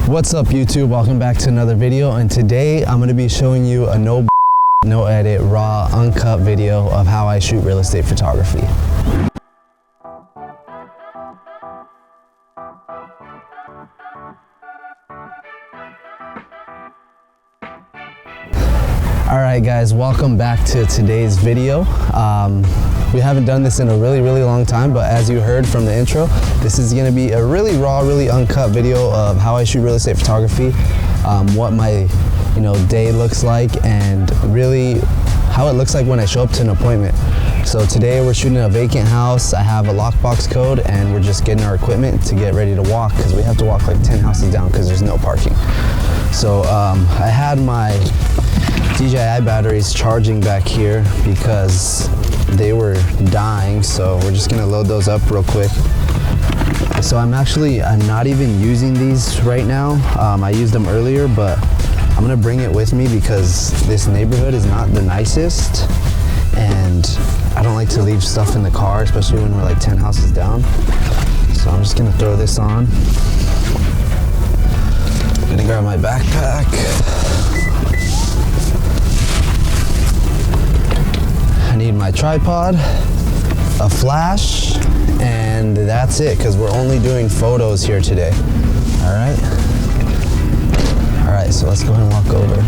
What's up YouTube? Welcome back to another video, and today I'm going to be showing you a no edit, raw, uncut video of how I shoot real estate photography. Alright guys, welcome back to today's video. We haven't done this in a really long time, but as you heard from the intro, this is going to be a really raw, really uncut video of how I shoot real estate photography, what my day looks like, and really how it looks like when I show up to an appointment. So today we're shooting a vacant house. I have a lockbox code and we're just getting our equipment to get ready to walk because we have to walk like 10 houses down because there's no parking. So I had my DJI batteries charging back here because they were dying, so we're just gonna load those up real quick. So I'm not even using these right now. I used them earlier, but I'm gonna bring it with me because this neighborhood is not the nicest, and I don't like to leave stuff in the car, especially when we're like 10 houses down. So I'm just gonna throw this on. I'm gonna grab my backpack. I need my tripod, a flash, and that's it, because we're only doing photos here today. All right, so let's go ahead and walk over.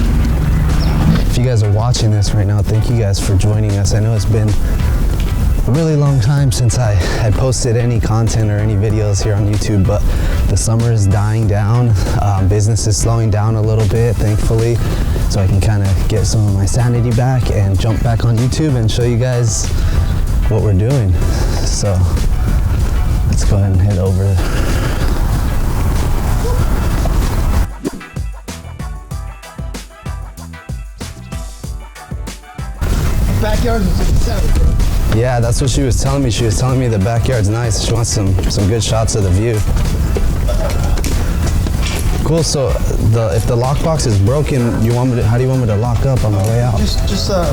If you guys are watching this right now, thank you guys for joining us. I know it's been a really long time since I had posted any content or any videos here on YouTube, but the summer is dying down. Business is slowing down a little bit, thankfully, so I can kind of get some of my sanity back and jump back on YouTube and show you guys what we're doing. So let's go ahead and head over. Backyard is savage. Yeah, that's what she was telling me. She was telling me the backyard's nice. She wants some good shots of the view. Cool. So if the lockbox is broken, how do you want me to lock up on my way out? Just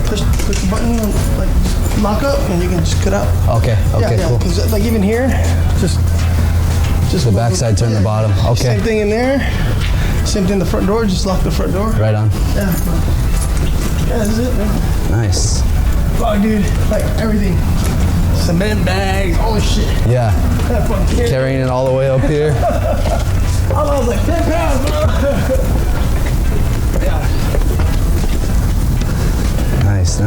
push the button, like lock up, and you can just cut out. Okay. Yeah, cool. Because like even here, just the backside, turn the bottom. Okay. Same thing in there. Same thing in the front door. Just lock the front door. Right on. Yeah. Yeah, that's it, man. Nice. Oh, dude, like everything. Cement bags, all this shit. Yeah. Carrying it all the way up here. I was like 10 pounds, bro. Yeah. Nice.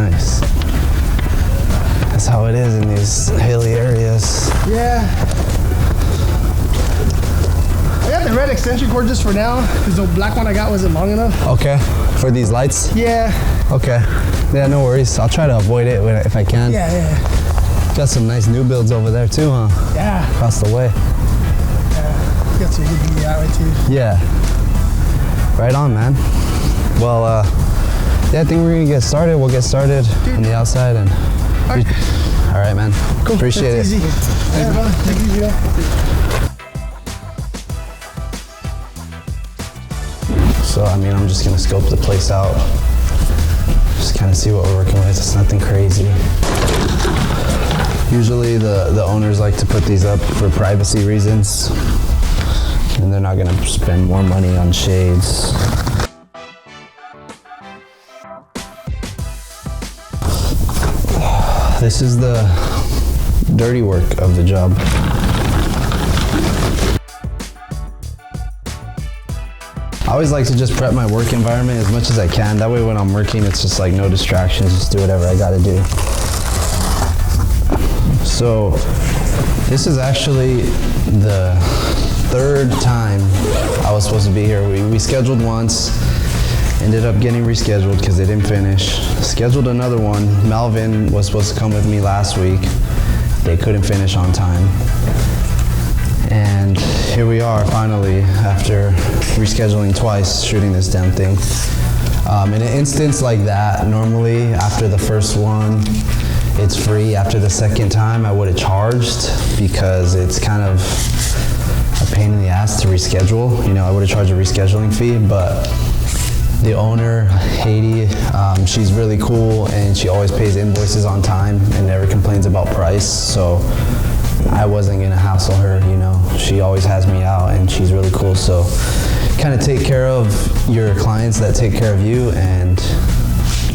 That's how it is in these hilly areas. Yeah. I got the red extension cord just for now because the black one I got wasn't long enough. Okay. For these lights? Yeah. Okay. Yeah, no worries. I'll try to avoid it if I can. Yeah. Got some nice new builds over there too, huh? Yeah. Across the way. Yeah. Got some good view out right too. Yeah. Right on, man. Well, yeah, I think we're gonna get started. We'll get started on the outside and. All right, man. Cool. Appreciate it. Easy. Yeah, brother. Take it easy, man. So, I'm just gonna scope the place out. Just kind of see what we're working with. It's nothing crazy. Usually the owners like to put these up for privacy reasons, and they're not gonna spend more money on shades. This is the dirty work of the job. I always like to just prep my work environment as much as I can. That way when I'm working, it's just like no distractions, just do whatever I gotta do. So this is actually the third time I was supposed to be here. We scheduled once, ended up getting rescheduled because they didn't finish. Scheduled another one. Melvin was supposed to come with me last week. They couldn't finish on time. And here we are finally, after rescheduling twice, shooting this damn thing. In an instance like that, normally after the first one, it's free. After the second time, I would have charged because it's kind of a pain in the ass to reschedule. I would have charged a rescheduling fee, but the owner, Haiti, she's really cool and she always pays invoices on time and never complains about price. So I wasn't gonna hassle her, you know. She always has me out and she's really cool. So kind of take care of your clients that take care of you, and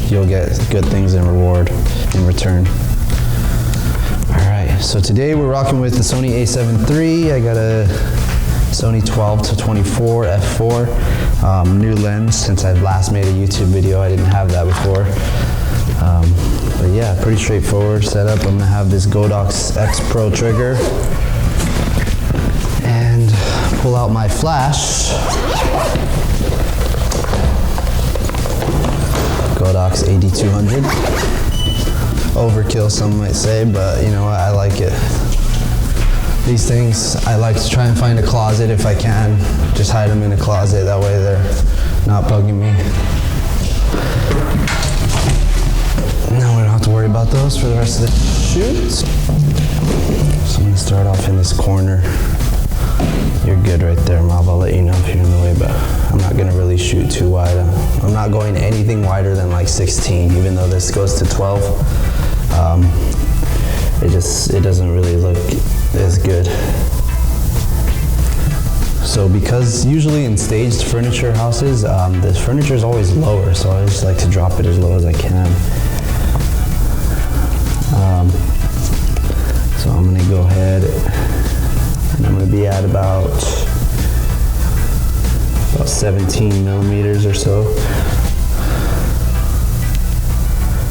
you'll get good things in reward in return. All right, so today we're rocking with the Sony a7 III. I got a Sony 12-24 f4, new lens. Since I've last made a YouTube video, I didn't have that before. But yeah, pretty straightforward setup. I'm gonna have this Godox X Pro trigger and pull out my flash. Godox AD200. Overkill, some might say, but you know what, I like it. These things, I like to try and find a closet if I can. Just hide them in a closet, that way they're not bugging me. Now we don't have to worry about those for the rest of the shoot. So I'm gonna start off in this corner. You're good right there, Mob. I'll let you know if you're in the way, but I'm not gonna really shoot too wide. I'm not going anything wider than like 16, even though this goes to 12. It doesn't really look as good. So because usually in staged furniture houses, the furniture is always lower, so I just like to drop it as low as I can. So I'm gonna go ahead and I'm gonna be at about 17 millimeters or so.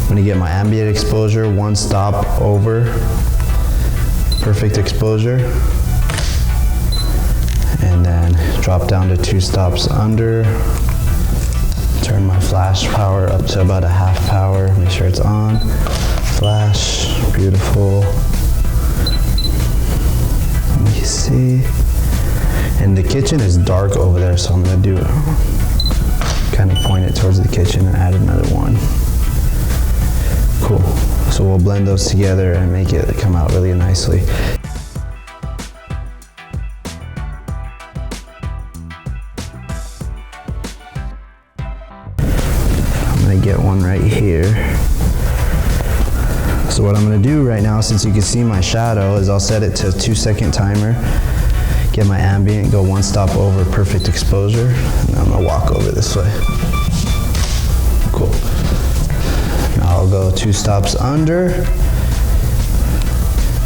I'm gonna get my ambient exposure, one stop over, perfect exposure, and then drop down to 2 stops under. Turn my flash power up to about a half power, make sure it's on. Flash, beautiful. Let me see. And the kitchen is dark over there, so I'm gonna do kind of point it towards the kitchen and add another one. Cool. So we'll blend those together and make it come out really nicely. I'm gonna get one right here. So what I'm gonna do right now, since you can see my shadow, is I'll set it to a 2-second timer, get my ambient, go 1 stop over, perfect exposure, and I'm gonna walk over this way. Cool. Now I'll go 2 stops under,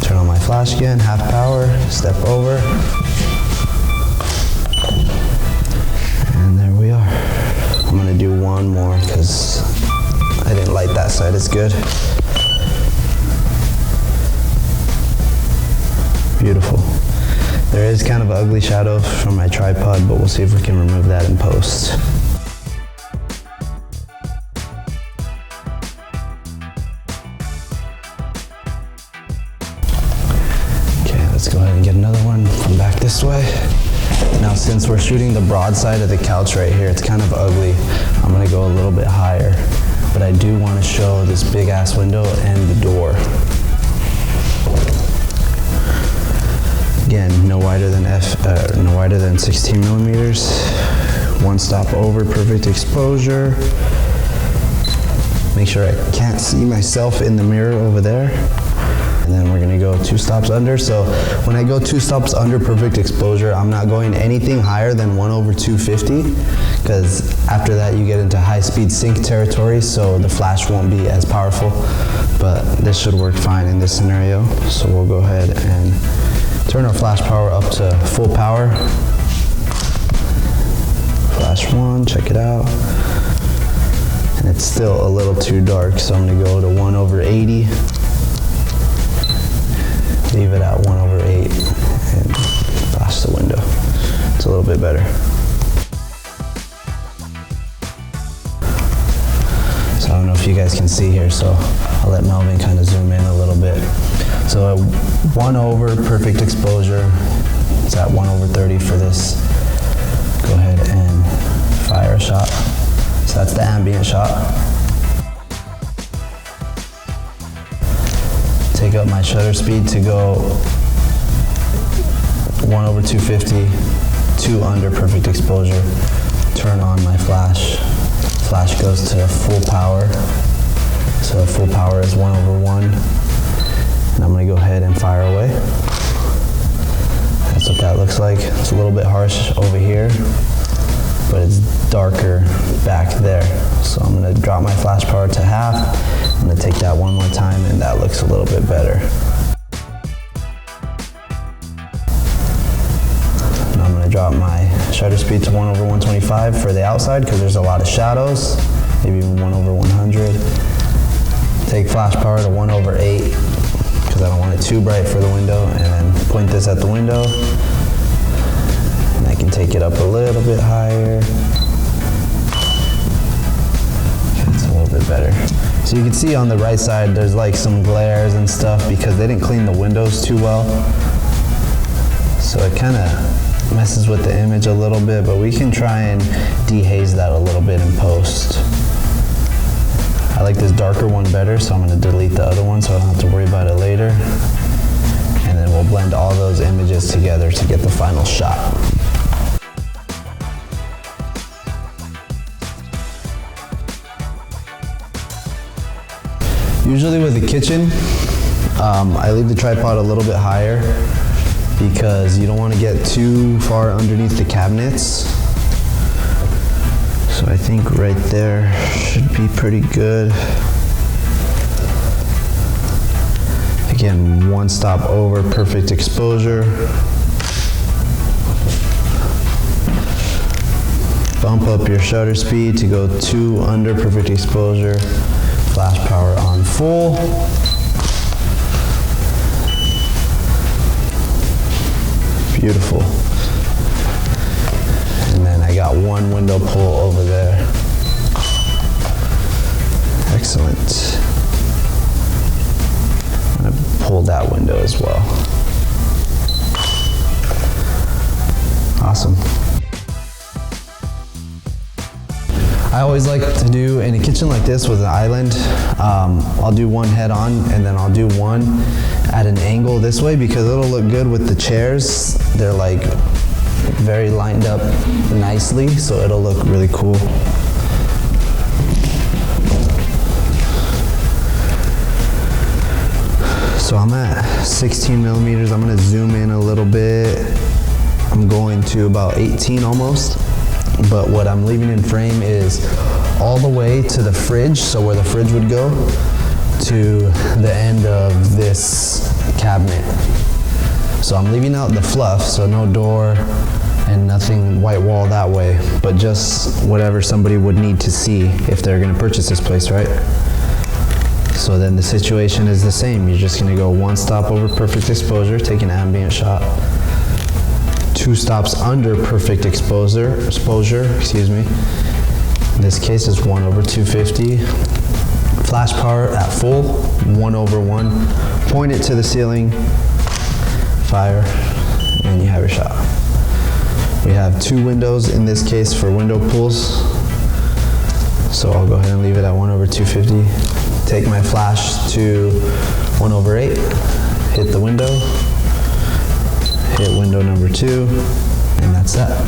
turn on my flash again, half power, step over, and there we are. I'm gonna do one more because I didn't light that side as good. Beautiful. There is kind of an ugly shadow from my tripod, but we'll see if we can remove that in post. Okay, let's go ahead and get another one from back this way. Now, since we're shooting the broad side of the couch right here, it's kind of ugly. I'm gonna go a little bit higher, but I do want to show this big ass window and the door. Again, no wider than 16 millimeters. 1 stop over, perfect exposure. Make sure I can't see myself in the mirror over there. And then we're gonna go 2 stops under. So when I go 2 stops under perfect exposure, I'm not going anything higher than 1/250, because after that you get into high-speed sync territory, so the flash won't be as powerful. But this should work fine in this scenario. So we'll go ahead and turn our flash power up to full power. Flash 1, check it out. And it's still a little too dark, so I'm gonna go to 1/80. Leave it at 1/8 and flash the window. It's a little bit better. So I don't know if you guys can see here, so I'll let Melvin kind of zoom in a little bit. So 1/, perfect exposure. It's at 1/30 for this. Go ahead and fire a shot. So that's the ambient shot. Take up my shutter speed to go 1/250, 2 under perfect exposure. Turn on my flash. Flash goes to full power. So full power is 1/1. And I'm gonna go ahead and fire away. That's what that looks like. It's a little bit harsh over here. little bit better. Now I'm gonna drop my shutter speed to 1/125 for the outside because there's a lot of shadows, maybe even 1/100. Take flash power to 1/8 because I don't want it too bright for the window, and then point this at the window. And I can take it up a little bit higher. It's a little bit better. So you can see on the right side there's like some glares and stuff because they didn't clean the windows too well. So it kind of messes with the image a little bit, but we can try and dehaze that a little bit in post. I like this darker one better, so I'm going to delete the other one so I don't have to worry about it later. And then we'll blend all those images together to get the final shot. Usually with the kitchen, I leave the tripod a little bit higher because you don't want to get too far underneath the cabinets. So I think right there should be pretty good. Again, one stop over perfect exposure. Bump up your shutter speed to go 2 under perfect exposure. Flash power on full. Beautiful. And then I got one window pull over there. Excellent. I'm gonna pull that window as well. Awesome. I always like to do in a kitchen like this with an island, I'll do one head on and then I'll do one at an angle this way because it'll look good with the chairs. They're like very lined up nicely, so it'll look really cool. So I'm at 16 millimeters. I'm gonna zoom in a little bit. I'm going to about 18 almost. But what I'm leaving in frame is all the way to the fridge, so where the fridge would go, to the end of this cabinet. So I'm leaving out the fluff, so no door and nothing white wall that way, but just whatever somebody would need to see if they're gonna purchase this place, right? So then the situation is the same. You're just gonna go one stop over perfect exposure, take an ambient shot. 2 stops under perfect exposure, excuse me. In this case it's 1/250. Flash power at full, 1/1. Point it to the ceiling, fire, and you have your shot. We have 2 windows in this case for window pulls. So I'll go ahead and leave it at 1/250. Take my flash to 1/8, hit the window, hit window number 2, and that's that.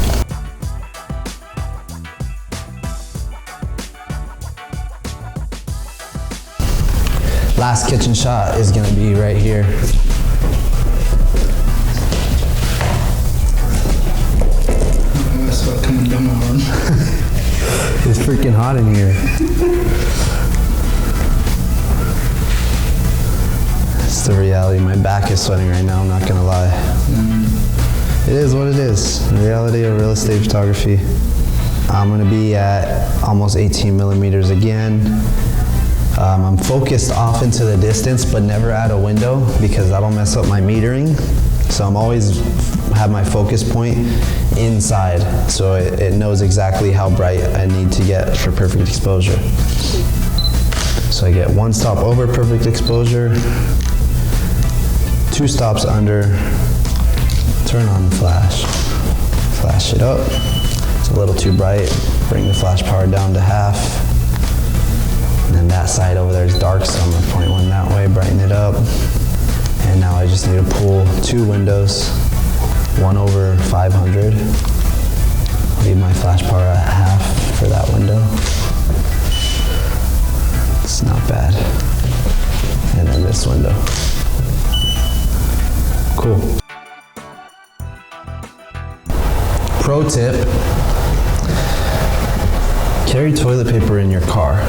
Last kitchen shot is gonna be right here. That's what coming down my arm. It's freaking hot in here. It's the reality. My back is sweating right now, I'm not gonna lie. It is what it is. The reality of real estate photography. I'm gonna be at almost 18 millimeters again. I'm focused off into the distance, but never at a window because that'll mess up my metering. So I'm always have my focus point inside, so it knows exactly how bright I need to get for perfect exposure. So I get 1 stop over perfect exposure, 2 stops under, turn on the flash, flash it up. It's a little too bright, bring the flash power down to half. And then that side over there is dark, so I'm gonna point one that way, brighten it up. And now I just need to pull 2 windows, 1/500. Leave my flash power at half for that window. It's not bad. And then this window. Cool. Pro tip, carry toilet paper in your car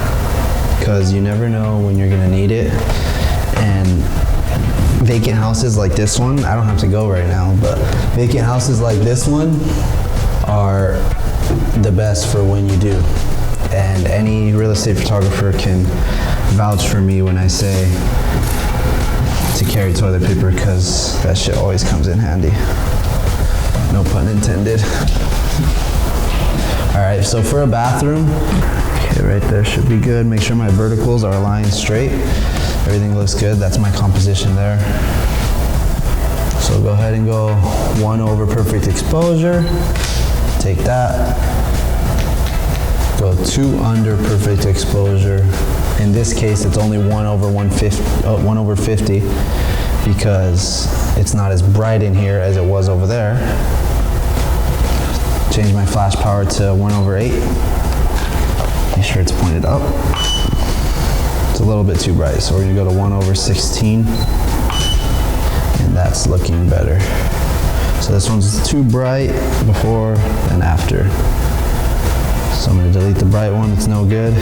because you never know when you're gonna need it. And vacant houses like this one, I don't have to go right now, but vacant houses like this one are the best for when you do. And any real estate photographer can vouch for me when I say to carry toilet paper, because that shit always comes in handy. No pun intended. All right, so for a bathroom, okay, right there should be good. Make sure my verticals are aligned straight. Everything looks good. That's my composition there. So go ahead and go 1 over perfect exposure. Take that. Go 2 under perfect exposure. In this case, it's only 1 over 50 because it's not as bright in here as it was over there. Change my flash power to 1 over 8. Make sure it's pointed up. It's a little bit too bright, so we're gonna go to 1 over 16, and that's looking better. So this one's too bright before and after. So I'm gonna delete the bright one, it's no good.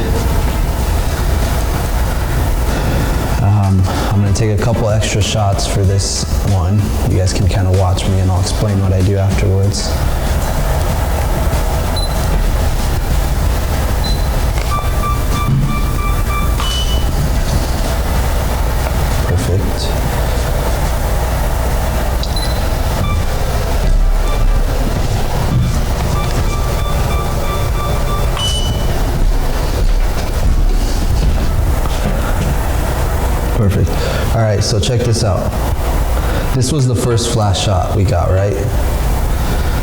I'm gonna take a couple extra shots for this one. You guys can kind of watch me and I'll explain what I do afterwards. Perfect. Perfect. All right, so check this out. This was the first flash shot we got, right?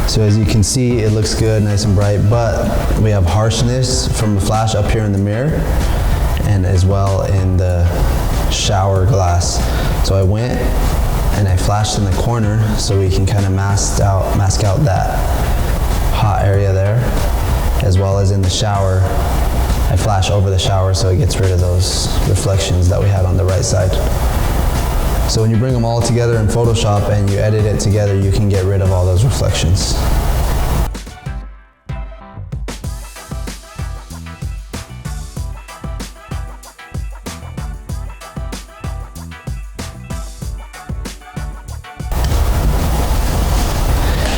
So as you can see, it looks good, nice and bright, but we have harshness from the flash up here in the mirror and as well in the shower glass. So I went and I flashed in the corner so we can kind of mask out that hot area there, as well as in the shower. I flash over the shower so it gets rid of those reflections that we had on the right side. So when you bring them all together in Photoshop and you edit it together, you can get rid of all those reflections.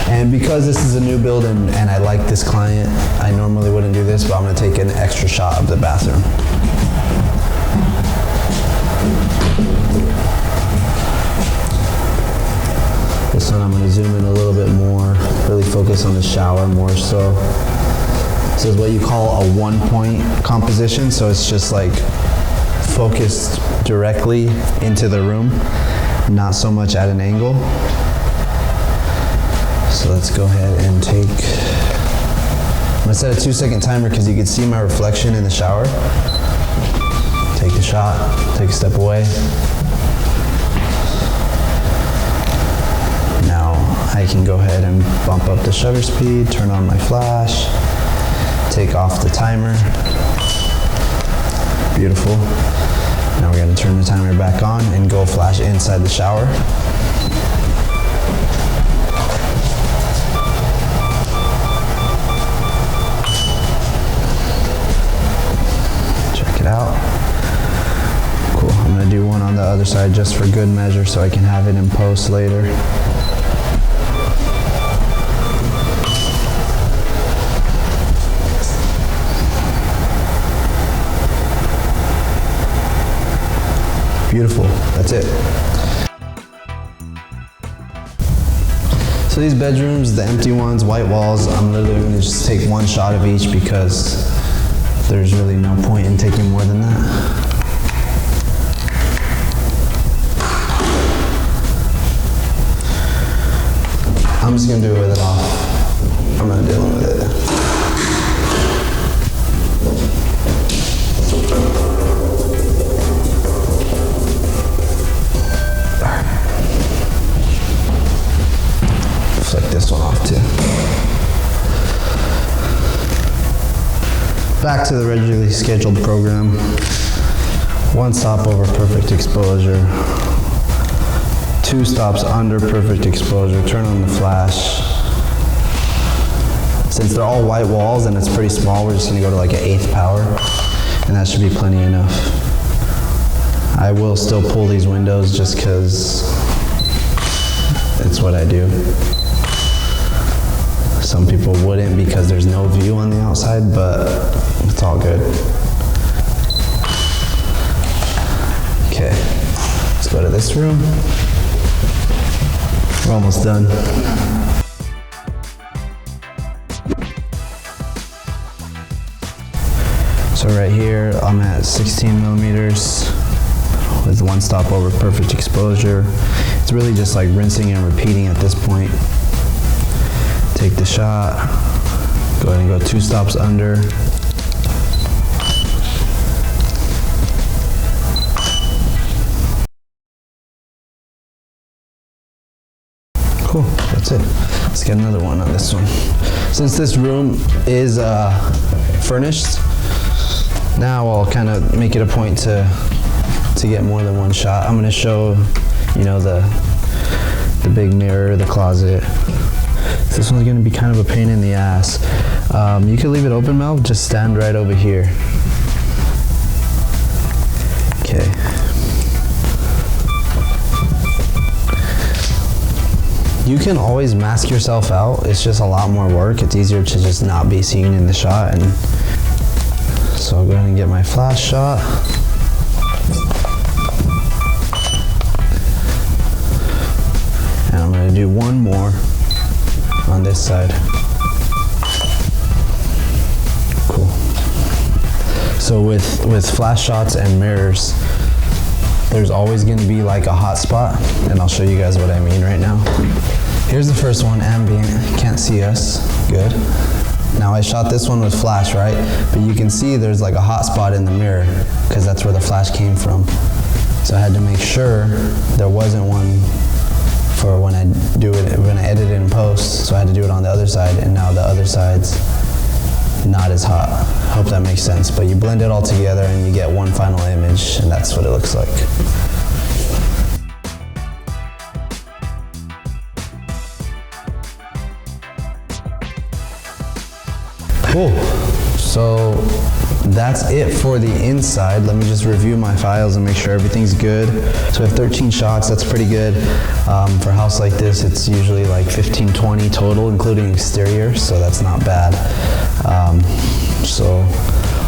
And because this is a new build and I like this client, I normally wouldn't do this, but I'm gonna take an extra shot of the bathroom. This one I'm gonna zoom in a little bit more, really focus on the shower more so. This is what you call a 1-point composition, so it's just like focused directly into the room, not so much at an angle. So let's go ahead and take, I'm gonna set a 2-second timer because you can see my reflection in the shower. Take the shot, take a step away. Now I can go ahead and bump up the shutter speed, turn on my flash, take off the timer. Beautiful. Now we're gonna turn the timer back on and go flash inside the shower. It out. Cool. I'm gonna do one on the other side just for good measure so I can have it in post later. Beautiful. That's it. So these bedrooms, the empty ones, white walls, I'm literally gonna just take one shot of each because there's really no point in taking more than that. I'm just gonna do it with it off. I'm not dealing with it. Flick this one off too. Back to the regularly scheduled program. 1 stop over perfect exposure. 2 stops under perfect exposure. Turn on the flash. Since they're all white walls and it's pretty small, we're just gonna go to like an 1/8 power, and that should be plenty enough. I will still pull these windows just because it's what I do. Some people wouldn't because there's no view on the outside, but it's all good. Okay, let's go to this room. We're almost done. So right here, I'm at 16 millimeters with one stop over perfect exposure. It's really just like rinsing and repeating at this point. Take the shot, go ahead and go 2 stops under. Cool, that's it. Let's get another one on this one. Since this room is furnished, now I'll kind of make it a point to get more than one shot. I'm gonna show, you know, the big mirror, the closet. This one's gonna be kind of a pain in the ass. You can leave it open, Mel, just stand right over here. Okay. You can always mask yourself out. It's just a lot more work. It's easier to just not be seen in the shot. And so I'll go ahead and get my flash shot. And I'm gonna do one more on this side. Cool. So with flash shots and mirrors, there's always gonna be like a hot spot, and I'll show you guys what I mean right now. Here's the first one, ambient, can't see us, good. Now I shot this one with flash, right? But you can see there's like a hot spot in the mirror, because that's where the flash came from. So I had to make sure there wasn't one for when I edit it in post, so I had to do it on the other side, and now the other side's not as hot. I hope that makes sense, but you blend it all together and you get one final image, and that's what it looks like. Cool, so that's it for the inside. Let me just review my files and make sure everything's good. So I have 13 shots, that's pretty good. For a house like this, it's usually like 15, 20 total, including exterior, so that's not bad. So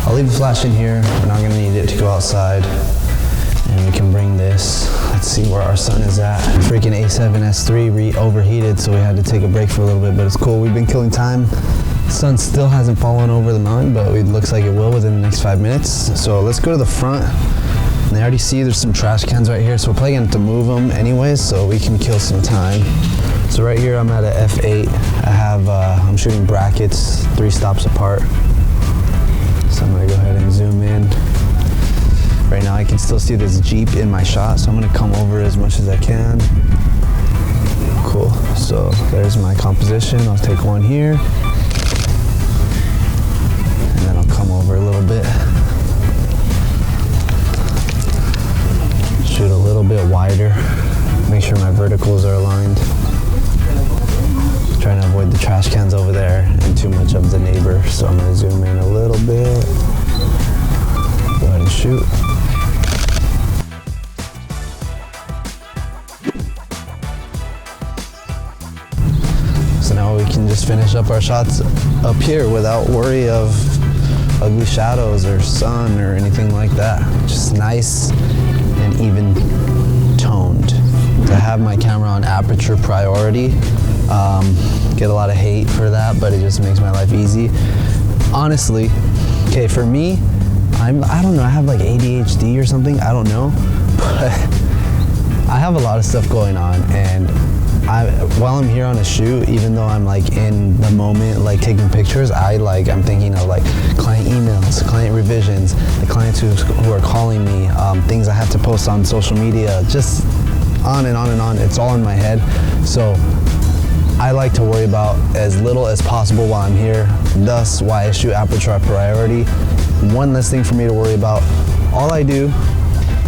I'll leave the flash in here. We're not gonna need it to go outside. And we can bring this. Let's see where our sun is at. Freaking A7S3 overheated, so we had to take a break for a little bit, but it's cool. We've been killing time. The sun still hasn't fallen over the mountain, but it looks like it will within the next 5 minutes. So let's go to the front. And I already see there's some trash cans right here, so we're probably gonna have to move them anyways, so we can kill some time. So right here I'm at a f8. I have, I'm shooting brackets 3 stops apart. So I'm gonna go ahead and zoom in. Right now I can still see this Jeep in my shot, so I'm gonna come over as much as I can. Cool, so there's my composition. I'll take one here. And then I'll come over a little bit. Shoot a little bit wider. Make sure my verticals are aligned. Trying to avoid the trash cans over there and too much of the neighbor. So I'm gonna zoom in a little bit. Go ahead and shoot. So now we can just finish up our shots up here without worry of ugly shadows or sun or anything like that. Just nice and even toned. To have my camera on aperture priority, get a lot of hate for that, but it just makes my life easy. Honestly, okay, for me, I don't know, I have like ADHD or something, I don't know, but I have a lot of stuff going on, and while I'm here on a shoot, even though I'm like in the moment, like taking pictures, I'm thinking of like client emails, client revisions, the clients who are calling me, things I have to post on social media, just on and on and on. It's all in my head. So I like to worry about as little as possible while I'm here. Thus why I shoot aperture priority. One less thing for me to worry about. All I do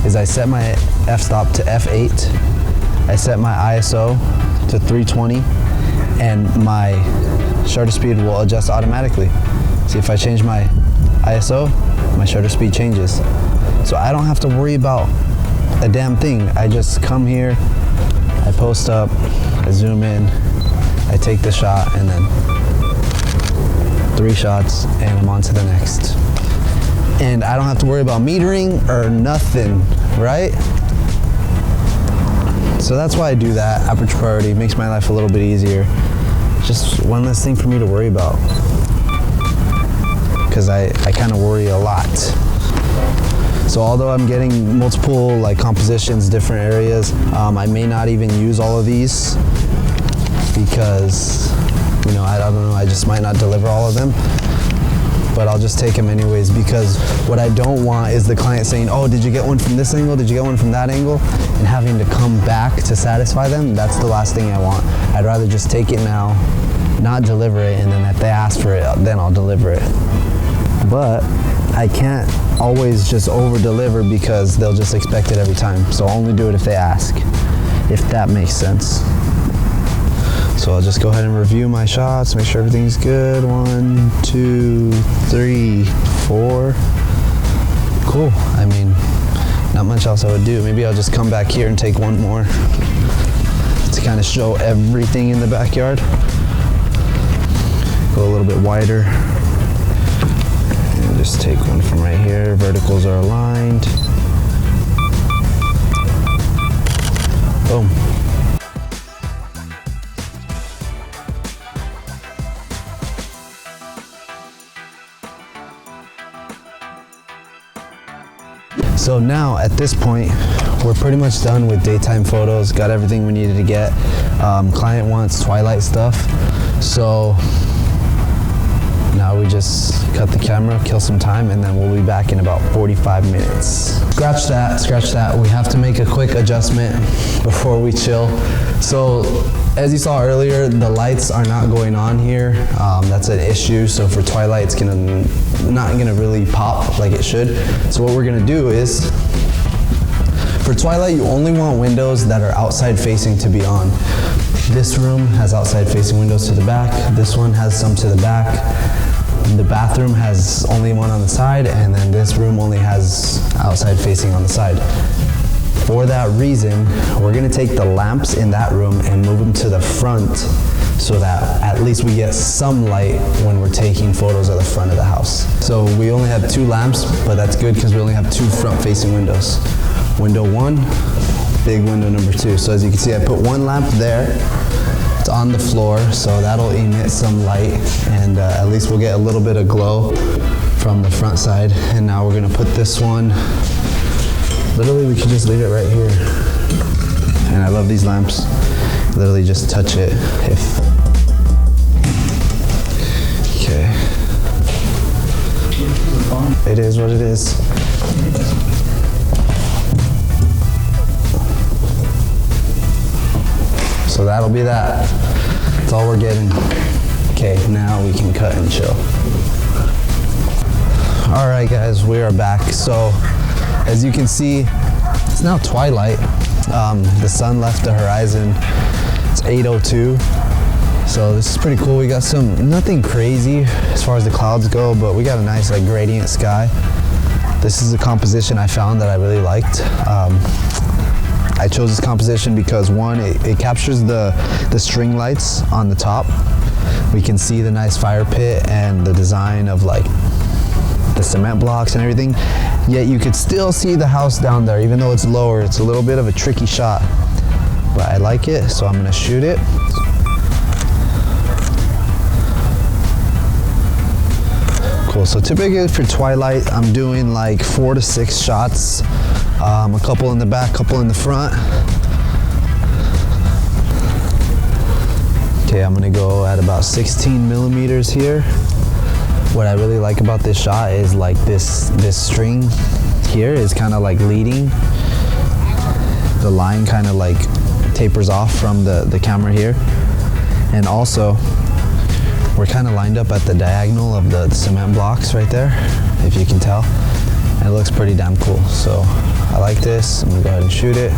is I set my f-stop to f8. I set my ISO to 320, and my shutter speed will adjust automatically. See, if I change my ISO, my shutter speed changes. So I don't have to worry about a damn thing. I just come here, I post up, I zoom in, I take the shot, and then 3 shots, and I'm on to the next. And I don't have to worry about metering or nothing, right? So that's why I do that. Aperture priority makes my life a little bit easier. Just one less thing for me to worry about, because I kind of worry a lot. So although I'm getting multiple like compositions, different areas, I may not even use all of these because, you know, I don't know, I just might not deliver all of them. But I'll just take them anyways, because what I don't want is the client saying, oh, did you get one from this angle? Did you get one from that angle? And having to come back to satisfy them. That's the last thing I want. I'd rather just take it now, not deliver it, and then if they ask for it, then I'll deliver it. But I can't always just over deliver because they'll just expect it every time. So I'll only do it if they ask, if that makes sense. So I'll just go ahead and review my shots, make sure everything's good. 1, 2, 3, 4. Cool. I mean, not much else I would do. Maybe I'll just come back here and take one more to kind of show everything in the backyard. Go a little bit wider. And just take one from right here. Verticals are aligned. Boom. So now at this point, we're pretty much done with daytime photos, got everything we needed to get. Client wants twilight stuff. So now we just cut the camera, kill some time, and then we'll be back in about 45 minutes. Scratch that. We have to make a quick adjustment before we chill. So as you saw earlier, the lights are not going on here. That's an issue. So for twilight, it's not gonna really pop like it should. So what we're gonna do is, for twilight, you only want windows that are outside facing to be on. This room has outside facing windows to the back. This one has some to the back. The bathroom has only one on the side, and then this room only has outside facing on the side. For that reason, we're gonna take the lamps in that room and move them to the front so that at least we get some light when we're taking photos of the front of the house. So we only have 2 lamps, but that's good because we only have 2 front-facing windows. Window 1, big window number 2. So as you can see, I put 1 lamp there. It's on the floor, so that'll emit some light, and at least we'll get a little bit of glow from the front side. And now we're gonna put this one, literally we can just leave it right here. And I love these lamps. Literally just touch it if. Okay. It is what it is. So that'll be that. That's all we're getting. Okay, now we can cut and chill. All right, guys, we are back. So as you can see, it's now twilight. The sun left the horizon. It's 8:02. So this is pretty cool. We got nothing crazy as far as the clouds go, but we got a nice like gradient sky. This is a composition I found that I really liked. I chose this composition because one, it captures the string lights on the top. We can see the nice fire pit and the design of like the cement blocks and everything. Yet you could still see the house down there, even though it's lower. It's a little bit of a tricky shot, but I like it, so I'm gonna shoot it. Cool, so typically for twilight, I'm doing like 4 to 6 shots. A couple in the back, couple in the front. Okay, I'm gonna go at about 16 millimeters here. What I really like about this shot is like this string here is kind of like leading. The line kind of like tapers off from the camera here. And also, we're kind of lined up at the diagonal of the cement blocks right there, if you can tell. And it looks pretty damn cool. So I like this. I'm gonna go ahead and shoot it.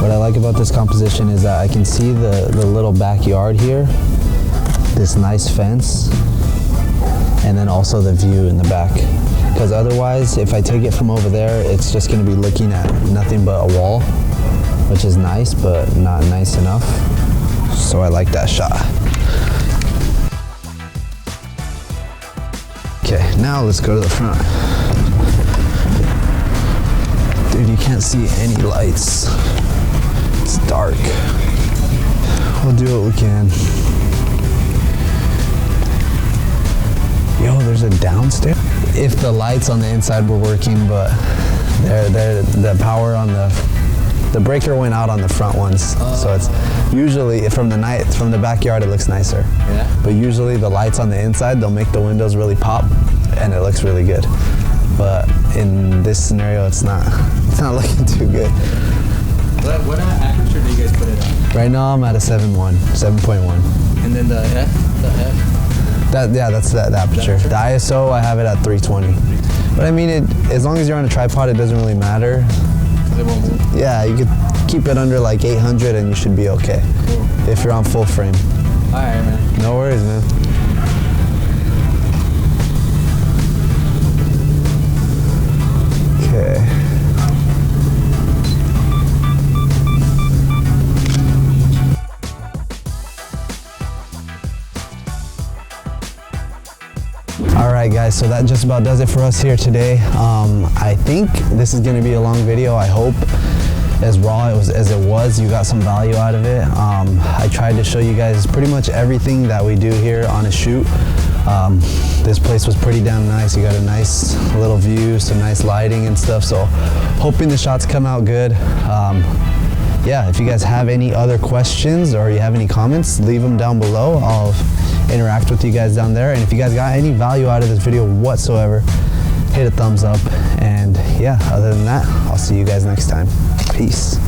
What I like about this composition is that I can see the little backyard here, this nice fence, and then also the view in the back. Because otherwise, if I take it from over there, it's just gonna be looking at nothing but a wall, which is nice, but not nice enough. So I like that shot. Okay, now let's go to the front. Dude, you can't see any lights. It's dark. We'll do what we can. Yo, there's a downstairs. If the lights on the inside were working, but the power on the breaker went out on the front ones. So it's usually from the backyard it looks nicer. Yeah. But usually the lights on the inside, they'll make the windows really pop and it looks really good. But in this scenario, it's not looking too good. What aperture do you guys put it on? Right now I'm at a 7.1. And then the F? That's the aperture. The ISO, I have it at 320. But I mean, as long as you're on a tripod, it doesn't really matter. It won't move? Yeah, you could keep it under like 800 and you should be okay. Cool. If you're on full frame. All right, man. No worries, man. Okay. Alright guys, so that just about does it for us here today. I think this is going to be a long video. I hope as raw as it was, you got some value out of it. I tried to show you guys pretty much everything that we do here on a shoot. This place was pretty damn nice. You got a nice little view, some nice lighting and stuff, so hoping the shots come out good. Yeah, if you guys have any other questions or you have any comments, leave them down below. I'll interact with you guys down there. And if you guys got any value out of this video whatsoever, hit a thumbs up. And yeah, other than that, I'll see you guys next time. Peace.